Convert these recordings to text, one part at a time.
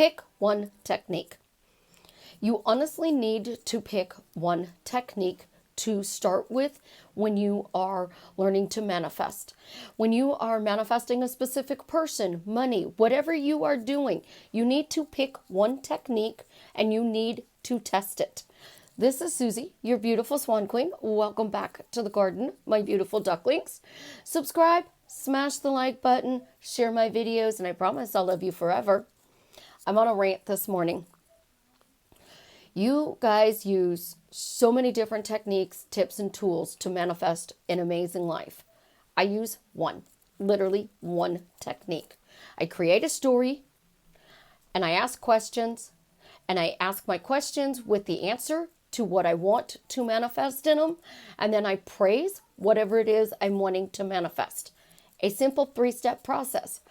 Pick one technique. You honestly need to pick one technique to start with when you are learning to manifest. When you are manifesting a specific person, money, whatever you are doing, you need to pick one technique and you need to test it. This is Susie, your beautiful swan queen. Welcome back to the garden, my beautiful ducklings. Subscribe, smash the like button, share my videos, and I promise I'll love you forever. I'm on a rant this morning. You guys use so many different techniques, tips, and tools to manifest an amazing life. I use one, literally one technique. I create a story and I ask questions, and I ask my questions with the answer to what I want to manifest in them, and then I praise whatever it is I'm wanting to manifest. A simple 3-step process.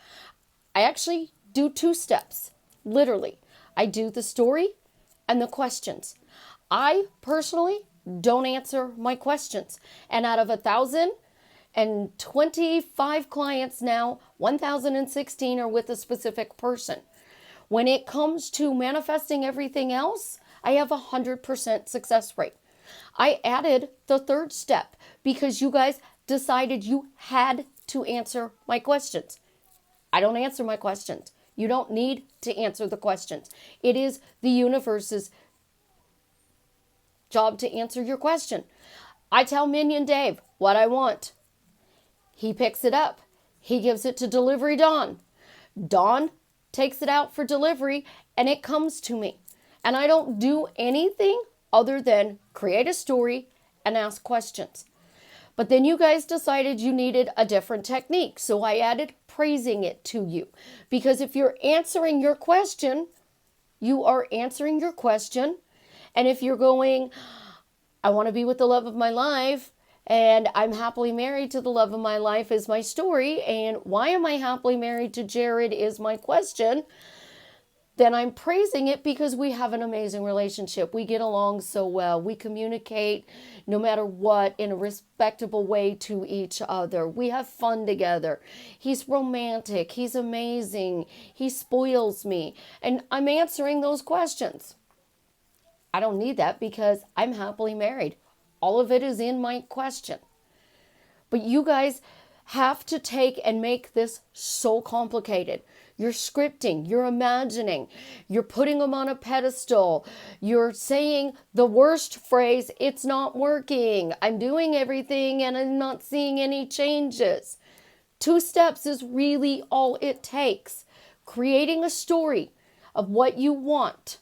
I actually do 2 steps, literally. I do the story and the questions. I personally don't answer my questions. And out of 1,025 clients now, 1,016 are with a specific person. When it comes to manifesting everything else, I have 100% success rate. I added the 3rd step because you guys decided you had to answer my questions. I don't answer my questions. You don't need to answer the questions. It is the universe's job to answer your question. I tell Minion Dave what I want. He picks it up. He gives it to Delivery Dawn. Dawn takes it out for delivery and it comes to me. And I don't do anything other than create a story and ask questions. But then you guys decided you needed a different technique. So I added praising it to you. Because if you're answering your question, you are answering your question. And if you're going, I want to be with the love of my life, and I'm happily married to the love of my life is my story, and why am I happily married to Jared is my question, then I'm praising it because we have an amazing relationship. We get along so well. We communicate no matter what in a respectable way to each other. We have fun together. He's romantic. He's amazing. He spoils me. And I'm answering those questions. I don't need that because I'm happily married. All of it is in my question. But you guys have to take and make this so complicated. You're scripting, you're imagining, you're putting them on a pedestal, you're saying the worst phrase, it's not working, I'm doing everything and I'm not seeing any changes. 2 steps is really all it takes. Creating a story of what you want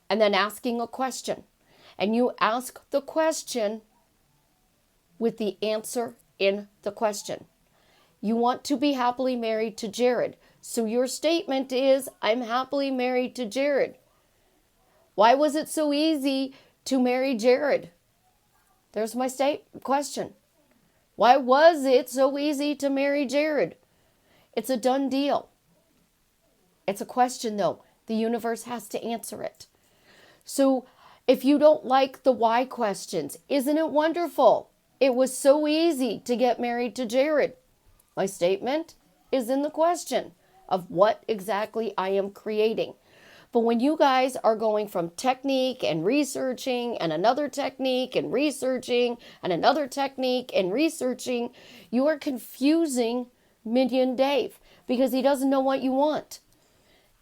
and then asking a question. And you ask the question with the answer in the question. You want to be happily married to Jared. So your statement is, I'm happily married to Jared. Why was it so easy to marry Jared? There's my question. Why was it so easy to marry Jared? It's a done deal. It's a question though. The universe has to answer it. So if you don't like the why questions, isn't it wonderful? It was so easy to get married to Jared. My statement is in the question of what exactly I am creating. But when you guys are going from technique and researching and another technique and researching and another technique and researching, you are confusing Minion Dave because he doesn't know what you want.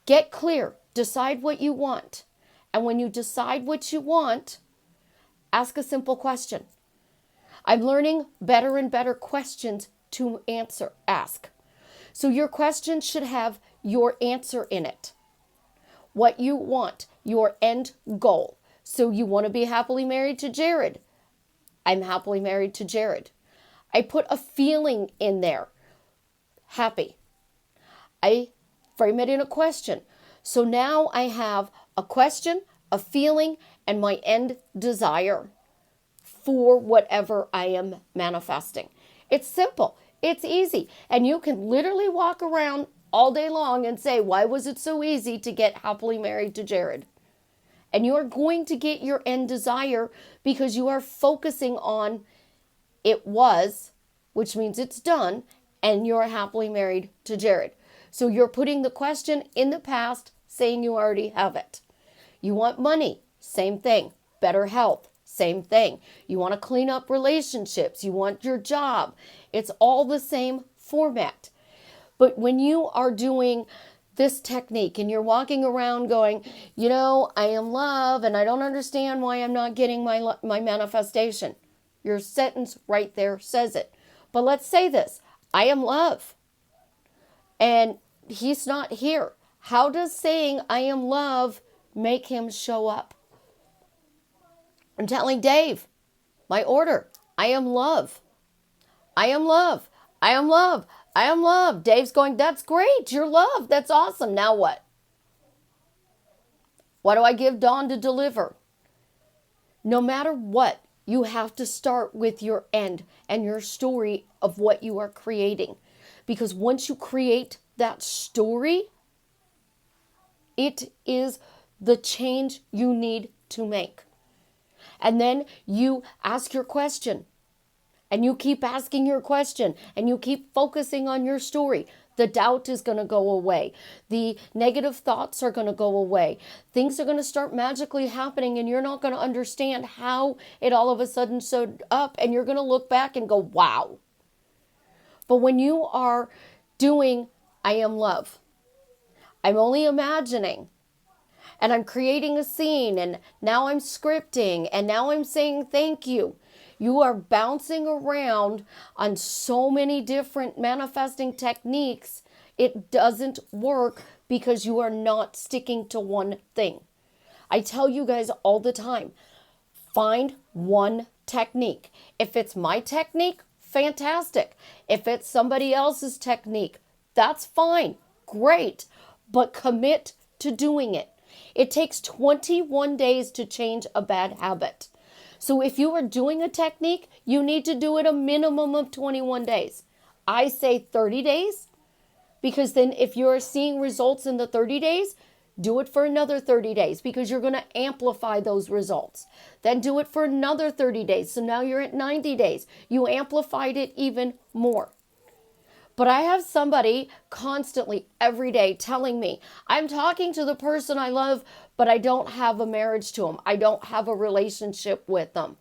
Get clear. Decide what you want. And when you decide what you want, ask a simple question. I'm learning better and better questions to ask. So your question should have your answer in it. What you want, your end goal. So you want to be happily married to Jared. I'm happily married to Jared. I put a feeling in there. Happy. I frame it in a question. So now I have a question, a feeling, and my end desire for whatever I am manifesting. It's simple. It's easy. And you can literally walk around all day long and say, why was it so easy to get happily married to Jared? And you are going to get your end desire because you are focusing on it was, which means it's done, and you're happily married to Jared. So you're putting the question in the past, saying you already have it. You want money, same thing. Better health, same thing. You want to clean up relationships, you want your job. It's all the same format. But when you are doing this technique and you're walking around going, I am love and I don't understand why I'm not getting my manifestation. Your sentence right there says it. But let's say this, I am love and he's not here. How does saying I am love make him show up? I'm telling Dave, my order, I am love. I am love. I am love. I am love. Dave's going, that's great. You're love. That's awesome. Now what? What do I give Dawn to deliver? No matter what, you have to start with your end and your story of what you are creating. Because once you create that story, it is the change you need to make. And then you ask your question. And you keep asking your question. And you keep focusing on your story. The doubt is going to go away. The negative thoughts are going to go away. Things are going to start magically happening. And you're not going to understand how it all of a sudden showed up. And you're going to look back and go, wow. But when you are doing I am love, I'm only imagining. And I'm creating a scene, and now I'm scripting, and now I'm saying thank you. You are bouncing around on so many different manifesting techniques. It doesn't work because you are not sticking to one thing. I tell you guys all the time, find one technique. If it's my technique, fantastic. If it's somebody else's technique, that's fine, great, but commit to doing it. It takes 21 days to change a bad habit. So if you are doing a technique, you need to do it a minimum of 21 days. I say 30 days because then if you're seeing results in the 30 days, do it for another 30 days because you're going to amplify those results. Then do it for another 30 days. So now you're at 90 days. You amplified it even more. But I have somebody constantly every day telling me, I'm talking to the person I love, but I don't have a marriage to them. I don't have a relationship with them.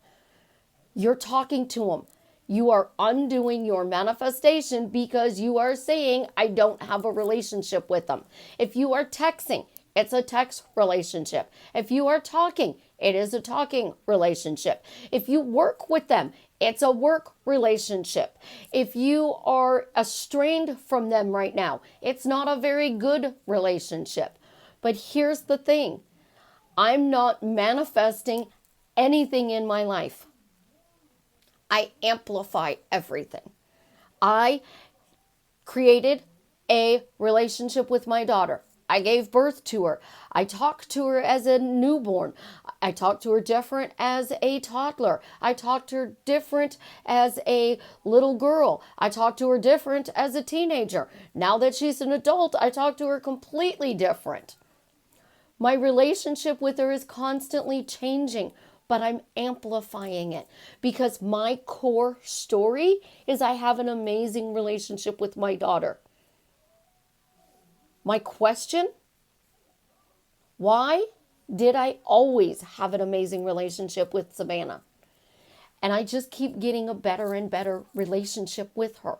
You're talking to them. You are undoing your manifestation because you are saying, I don't have a relationship with them. If you are texting, it's a text relationship. If you are talking, it is a talking relationship. If you work with them, it's a work relationship. If you are estranged from them right now, it's not a very good relationship. But here's the thing. I'm not manifesting anything in my life. I amplify everything. I created a relationship with my daughter. I gave birth to her. I talked to her as a newborn. I talked to her different as a toddler. I talked to her different as a little girl. I talked to her different as a teenager. Now that she's an adult, I talk to her completely different. My relationship with her is constantly changing, but I'm amplifying it because my core story is I have an amazing relationship with my daughter. My question, why did I always have an amazing relationship with Savannah? And I just keep getting a better and better relationship with her.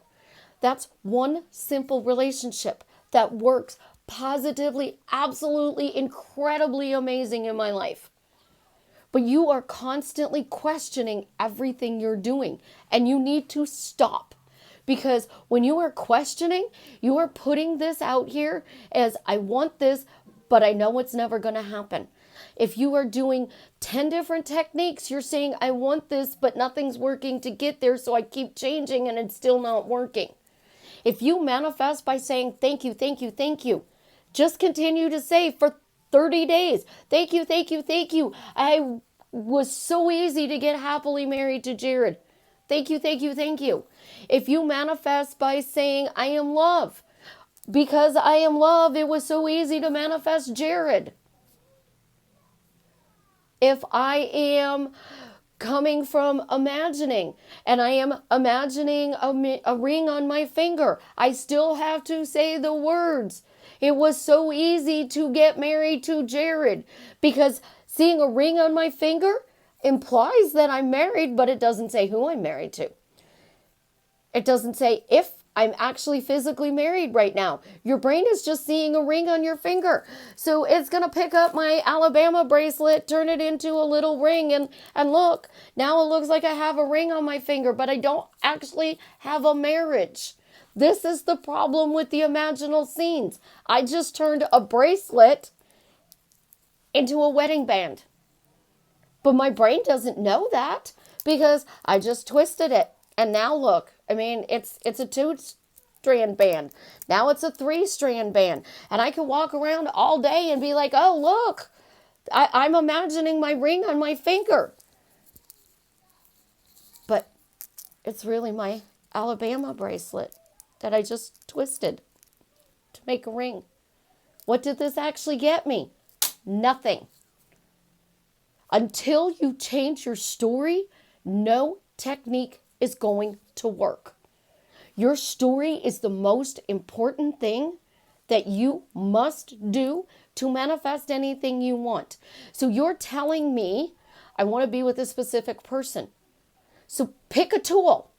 That's one simple relationship that works positively, absolutely, incredibly amazing in my life. But you are constantly questioning everything you're doing, and you need to stop. Because when you are questioning, you are putting this out here as I want this, but I know it's never going to happen. If you are doing 10 different techniques, you're saying, I want this, but nothing's working to get there, so I keep changing and it's still not working. If you manifest by saying, thank you, thank you, thank you, just continue to say for 30 days, thank you, thank you, thank you. I was so easy to get happily married to Jared. Thank you, thank you, thank you. If you manifest by saying, I am love, because I am love, it was so easy to manifest Jared. If I am coming from imagining, and I am imagining a ring on my finger. I still have to say the words. It was so easy to get married to Jared because seeing a ring on my finger implies that I'm married, but it doesn't say who I'm married to. It doesn't say if I'm actually physically married right now. Your brain is just seeing a ring on your finger. So it's going to pick up my Alabama bracelet, turn it into a little ring, and look, now it looks like I have a ring on my finger, but I don't actually have a marriage. This is the problem with the imaginal scenes. I just turned a bracelet into a wedding band. But my brain doesn't know that because I just twisted it. And now look, I mean, it's a 2-strand band. Now it's a 3-strand band. And I can walk around all day and be like, oh, look, I'm imagining my ring on my finger. But it's really my Alabama bracelet that I just twisted to make a ring. What did this actually get me? Nothing. Until you change your story, no technique is going to work. Your story is the most important thing that you must do to manifest anything you want. So you're telling me, I want to be with a specific person. So pick a tool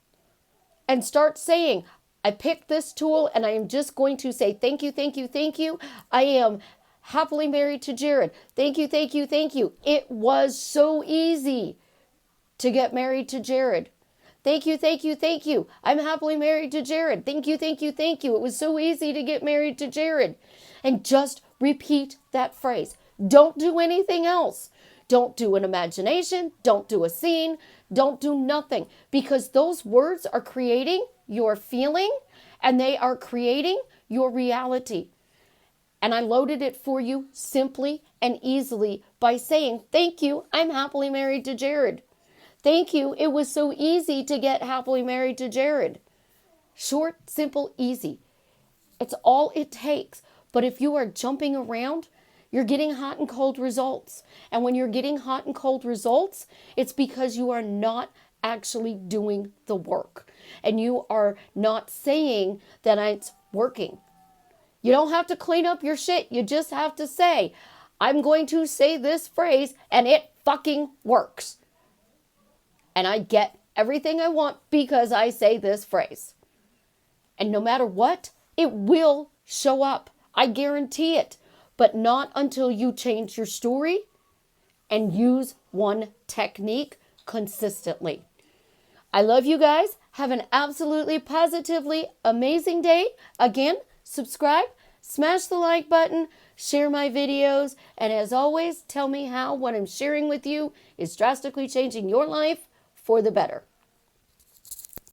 and start saying, I picked this tool and I am just going to say, thank you, thank you, thank you. I am happily married to Jared. Thank you, thank you, thank you. It was so easy to get married to Jared. Thank you, thank you, thank you. I'm happily married to Jared. Thank you, thank you, thank you. It was so easy to get married to Jared. And just repeat that phrase. Don't do anything else. Don't do an imagination. Don't do a scene. Don't do nothing. Because those words are creating your feeling and they are creating your reality. And I loaded it for you simply and easily by saying, thank you, I'm happily married to Jared. Thank you, it was so easy to get happily married to Jared. Short, simple, easy. It's all it takes. But if you are jumping around, you're getting hot and cold results. And when you're getting hot and cold results, it's because you are not actually doing the work. And you are not saying that it's working. You don't have to clean up your shit. You just have to say, I'm going to say this phrase and it fucking works. And I get everything I want because I say this phrase. And no matter what, it will show up. I guarantee it. But not until you change your story and use one technique consistently. I love you guys. Have an absolutely positively amazing day. Again, subscribe, smash the like button, share my videos, and as always, tell me how what I'm sharing with you is drastically changing your life for the better.